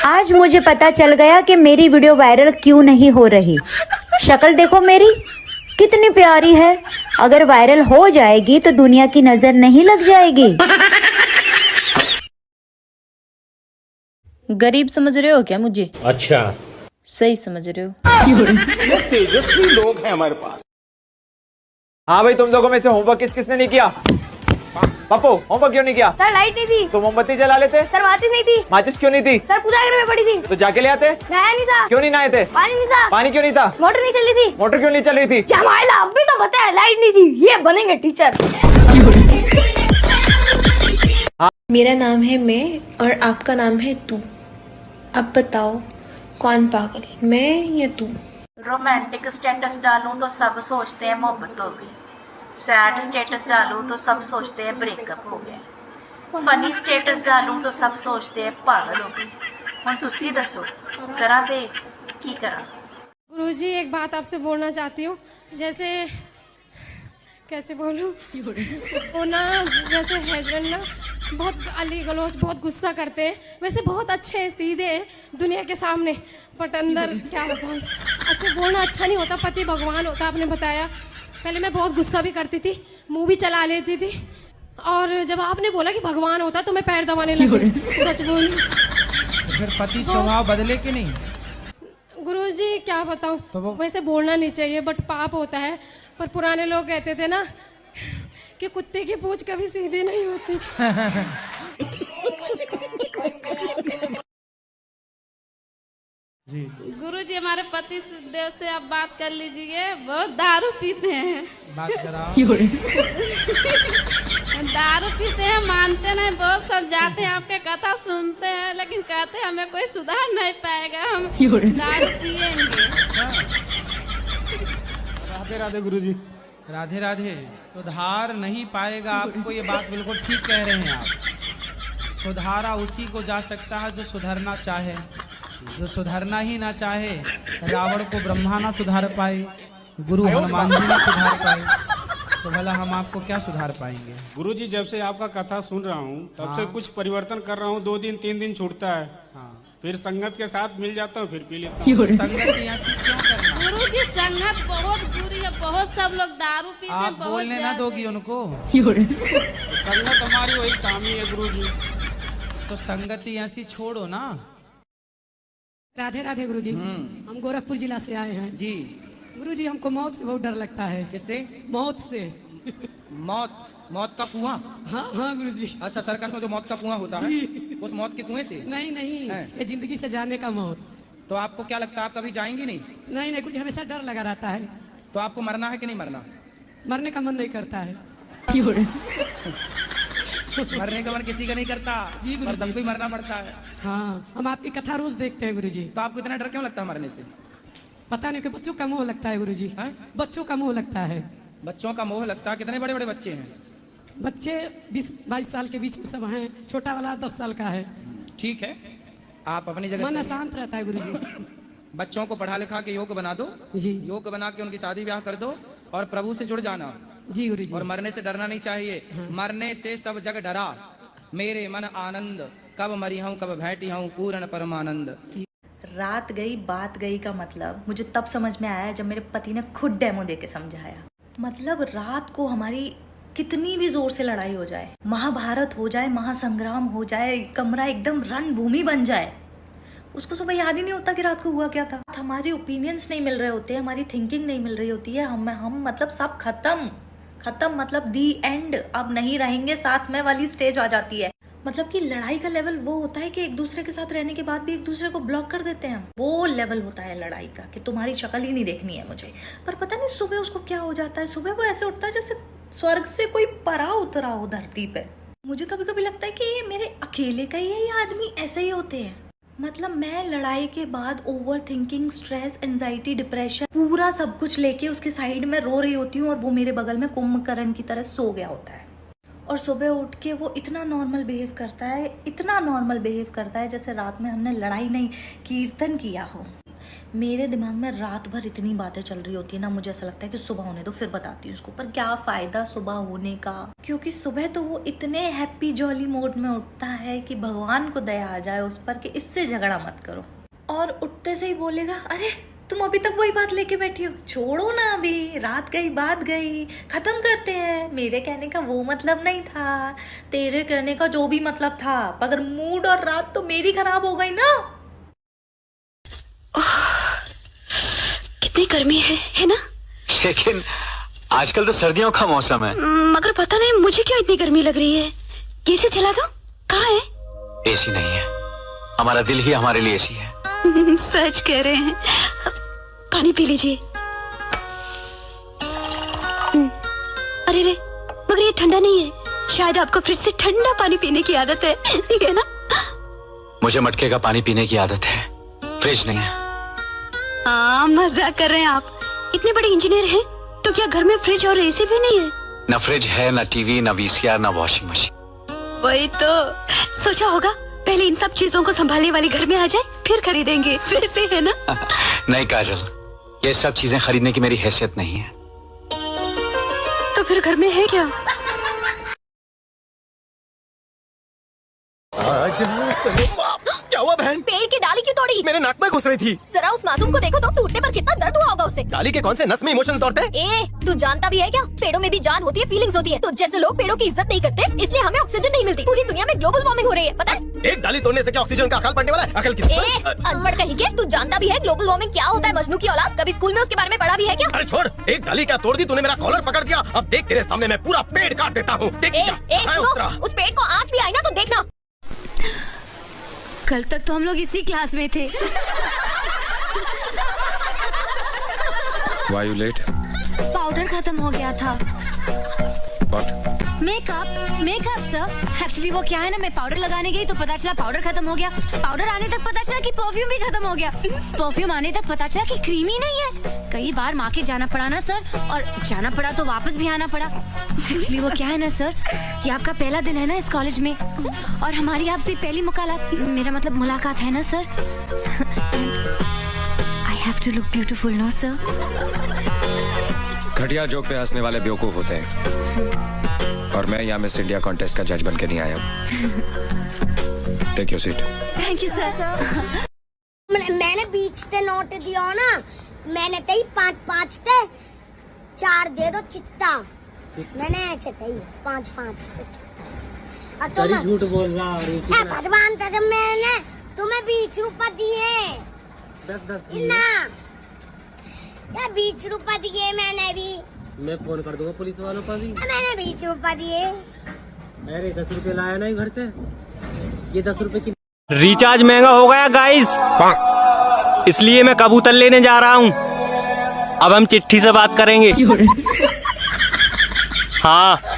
आज मुझे पता चल गया कि मेरी वीडियो वायरल क्यों नहीं हो रही। शक्ल देखो मेरी कितनी प्यारी है। अगर वायरल हो जाएगी तो दुनिया की नजर नहीं लग जाएगी। गरीब समझ रहे हो क्या मुझे? अच्छा, सही समझ रहे हो। तेजस्वी लोग हैं हमारे पास। हाँ भाई, तुम लोगों में से होमवर्क किसने नहीं किया? पप्पू, होमवर्क क्यों नहीं किया? सर लाइट नहीं थी। तो मोमबत्ती जला लेते। सर माचिस नहीं थी। माचिस क्यों नहीं थी? सर पूजा घर में पड़ी थी। तो जाके ले आते। नहाया नहीं था। क्यों नहीं नहाए थे? पानी नहीं था। पानी क्यों नहीं था? मोटर नहीं चली थी। मोटर क्यों नहीं चल रही थी? जमाइला अभी तो बताया लाइट नहीं थी। ये बनेंगे टीचर। मेरा नाम है मैं और आपका नाम है तू। अब बताओ कौन पागल, मैं या तू? रोमांटिक स्टेटस डालूं तो सब सोचते हैं मोहब्बत हो गई। सैड स्टेटस डालूं तो सब सोचते हैं ब्रेकअप हो गया। फनी स्टेटस डालूं तो सब सोचते हैं पागल हो गई। हुण तुसी दसो करा दे की करा? गुरुजी एक बात आपसे बोलना चाहती हूँ। जैसे कैसे बोलूँ वो ना, जैसे हस्बैंड ना बहुत गाली गलौज बहुत गुस्सा करते हैं, वैसे बहुत अच्छे हैं, सीधे हैं दुनिया के सामने, बट अंदर क्या बताऊँ, ऐसे बोलना अच्छा नहीं होता। पति भगवान होता, आपने बताया। पहले मैं बहुत गुस्सा भी करती थी, मुंह भी चला लेती थी, और जब आपने बोला कि भगवान होता तो मैं पैर दबाने लगी। सच बोलूं, फिर पति स्वभाव बदले कि नहीं? गुरुजी क्या बताऊं, तो वैसे बोलना नहीं चाहिए बट पाप होता है। पर पुराने लोग कहते थे ना कि कुत्ते की पूंछ कभी सीधी नहीं होती। गुरुजी हमारे पति देव से आप बात कर लीजिए, बहुत दारू पीते हैं। बात कराओ। दारू पीते हैं, मानते नहीं, बहुत सब जाते हैं आपके कथा सुनते हैं, लेकिन कहते हैं हमें कोई सुधार नहीं पाएगा, हम दारू पिएंगे। राधे राधे गुरुजी। राधे राधे। सुधार नहीं पाएगा आपको, ये बात बिल्कुल ठीक कह रहे हैं आप। सुधारा उसी को जा सकता है जो सुधरना चाहे। जो सुधरना ही ना चाहे, रावण को ब्रह्मा ना सुधार पाए, गुरु हनुमान जी ना सुधार पाए, तो भला हम आपको क्या सुधार पाएंगे? गुरुजी जब से आपका कथा सुन रहा हूँ तब से कुछ परिवर्तन कर रहा हूँ। 2 दिन 3 दिन छूटता है, फिर संगत के साथ मिल जाता हूँ, फिर पी लेता हूँ। संगत यहाँ से क्यों करना? गुरुजी संगत बहुत बुरी है, बहुत सब लोग दारू पीते हैं। आप बोलने ना दोगी उनको? संगत हमारी वही काम ही है गुरुजी। तो संगति ऐसी छोड़ो ना। राधे राधे गुरुजी। हम गोरखपुर जिला से आए हैं जी। गुरुजी हमको मौत से बहुत डर लगता है। किससे? मौत से। मौत का कुआं? हाँ हाँ गुरुजी। अच्छा, सर्कस में जो मौत का कुआं होता है, उस मौत के कुएं से? नहीं नहीं, ये जिंदगी से जाने का मौत। तो आपको क्या लगता है आप कभी जाएंगी नहीं? नहीं नहीं गुरुजी, हमेशा डर लगा रहता है। तो आपको मरना है कि नहीं मरना? मरने का मन नहीं करता है। मरने का मन किसी का नहीं करता जी, पर सबको ही मरना पड़ता है। हाँ, हम आपकी कथा रोज देखते हैं गुरुजी। तो आपको इतना डर क्यों लगता है मरने से? पता नहीं कि बच्चों का मोह लगता है गुरुजी। बच्चों का मोह लगता है। बच्चों का मोह लगता है? कितने बड़े बड़े बच्चे हैं? बच्चे 20-22 साल के बीच में सब हैं, छोटा वाला 10 साल का है। ठीक है, आप अपनी जगह मन अशांत रहता है गुरुजी। बच्चों को पढ़ा लिखा के योग बना दो जी, योग बना के उनकी शादी ब्याह कर दो और प्रभु से जुड़ जाना जी गुरुजी। और मरने से डरना नहीं चाहिए। मरने से सब जग डरा, मेरे मन आनंद, कब मरी हूँ कब बैठी हूँ पूर्ण परमानंद। रात गई बात गई का मतलब मुझे तब समझ में आया जब मेरे पति ने खुद डेमो दे के समझाया। मतलब रात को हमारी कितनी भी जोर से लड़ाई हो जाए, महाभारत हो जाए, महासंग्राम हो जाए, कमरा एकदम रणभूमि बन जाए, उसको सुबह याद ही नहीं होता कि रात को हुआ क्या था। हमारे ओपिनियंस नहीं मिल रहे होते, हमारी थिंकिंग नहीं मिल रही होती है, हम मतलब सब खत्म मतलब दी एंड, अब नहीं रहेंगे साथ में वाली स्टेज आ जाती है। मतलब कि लड़ाई का लेवल वो होता है कि एक दूसरे के साथ रहने के बाद भी एक दूसरे को ब्लॉक कर देते हैं। वो लेवल होता है लड़ाई का कि तुम्हारी शक्ल ही नहीं देखनी है मुझे। पर पता नहीं सुबह उसको क्या हो जाता है, सुबह वो ऐसे उठता है जैसे स्वर्ग से कोई परा उतरा हो धरती पे। मुझे कभी कभी लगता है कि ये मेरे अकेले का ही है, ये आदमी ऐसे ही होते हैं। मतलब मैं लड़ाई के बाद over thinking, stress, anxiety, depression, पूरा सब कुछ लेके उसके साइड में रो रही होती हूँ और वो मेरे बगल में कुंभकर्ण की तरह सो गया होता है। और सुबह उठ के वो इतना नॉर्मल बिहेव करता है, इतना नॉर्मल बिहेव करता है जैसे रात में हमने लड़ाई नहीं कीर्तन किया हो। मेरे दिमाग में रात भर इतनी बातें चल रही होती है ना, मुझे ऐसा लगता है कि सुबह होने दो फिर बताती हूँ उसको। पर क्या फायदा सुबह होने का, क्योंकि सुबह तो वो इतने हैप्पी जॉली मोड में उठता है कि भगवान को दया आ जाए उस पर कि इससे झगड़ा मत करो। और उठते से ही बोलेगा, अरे तुम अभी तक वही बात लेके बैठी हो, छोड़ो ना, अभी रात गई बात गई, खत्म करते हैं। मेरे कहने का वो मतलब नहीं था, तेरे कहने का जो भी मतलब था, अगर मूड और रात तो मेरी खराब हो गई ना। कितनी गर्मी है ना? लेकिन आजकल तो सर्दियों का मौसम है। मगर पता नहीं मुझे क्यों इतनी गर्मी लग रही है। एसी चला दो। कहाँ है? एसी नहीं है, हमारा दिल ही हमारे लिए एसी है। सच कह रहे हैं। पानी पी लीजिए। अरे रे, मगर ये ठंडा नहीं है, शायद आपको फ्रिज से ठंडा पानी पीने की आदत है, ठीक है ना? मुझे मटके का पानी पीने की आदत है, फ्रिज नहीं है। हाँ, मजाक कर रहे हैं आप। इतने बड़े इंजीनियर हैं तो क्या घर में फ्रिज और एसी भी नहीं है? न फ्रिज है, न टीवी, न वीसीआर, न वॉशिंग मशीन। वही तो सोचा होगा, पहले इन सब चीजों को संभालने वाली घर में आ जाए फिर खरीदेंगे, वैसे है ना? नहीं काजल, ये सब चीजें खरीदने की मेरी हैसियत नहीं है। तो फिर घर में है क्या? क्या हुआ बहन? पेड़ की डाली क्यों तोड़ी? मेरे नाक में घुस रही थी। जरा उस मासूम को देखो तो, टूटने पर कितना दर्द हुआ होगा उसे। डाली के कौन से नस में इमोशनल तौर पे? तू जानता भी है क्या? पेड़ों में भी जान होती है, फीलिंग्स होती है। तो जैसे लोग पेड़ों की इज्जत नहीं करते, इसलिए हमें ऑक्सीजन नहीं मिलती। पूरी दुनिया में ग्लोबल वार्मिंग हो रही है, पता है? एक डाली तोड़ने से क्या ऑक्सीजन का अकाल पड़ने वाला है? अकल की अनपढ़ कहीं के, तू जानता भी है ग्लोबल वार्मिंग क्या होता है? मजनू की औलाद, कभी स्कूल में उसके बारे में पढ़ा भी है क्या? अरे छोड़, एक डाली क्या तोड़ दी तूने, मेरा कॉलर पकड़ दिया। अब देख तेरे सामने मैं पूरा पेड़ काट देता हूँ। उस पेड़ को आँच भी आई ना तो देखना। कल तक तो हम लोग इसी क्लास में थे। Why you late? पाउडर खत्म हो गया था। What? Makeup sir. एक्चुअली वो क्या है ना, मैं पाउडर लगाने गई तो पता चला पाउडर खत्म हो गया। पाउडर आने तक पता चला कि परफ्यूम भी खत्म हो गया। परफ्यूम आने तक पता चला कि क्रीम ही नहीं है। कई बार मार्केट जाना पड़ा ना सर, और जाना पड़ा तो वापस भी आना पड़ा। एक्चुअली वो क्या है ना सर, ये आपका पहला दिन है ना इस कॉलेज में, और हमारी आपसे पहली मुलाकात है ना sir. I have to look beautiful no sir. घटिया जोक पे हंसने वाले बेवकूफ होते हैं, और मैं यहाँ मिस इंडिया कॉन्टेस्ट का जज बन के नहीं आया। Take your seat. Thank you sir. मैंने 20 ते नोट दियो ना, मैंने तई 5-5 ते 4 दे दो चित्ता। मैंने ऐसे तई 5-5 ते चित्ता। तुम झूठ बोल रहा है भगवान, तब मैंने तुम्हें 20 रुपए दिए। 10 ना क्या 20 रुपए दिए मैंने भी। मैं फोन कर दूंगा पुलिस वालों का भी। मैंने 20 रुपए दिए। अरे 10 रुपए लाया ना घर से, ये 10 रुपए की। रिचार्ज महंगा हो गया गाइस, इसलिए मैं कबूतर लेने जा रहा हूँ। अब हम चिट्ठी से बात करेंगे। हाँ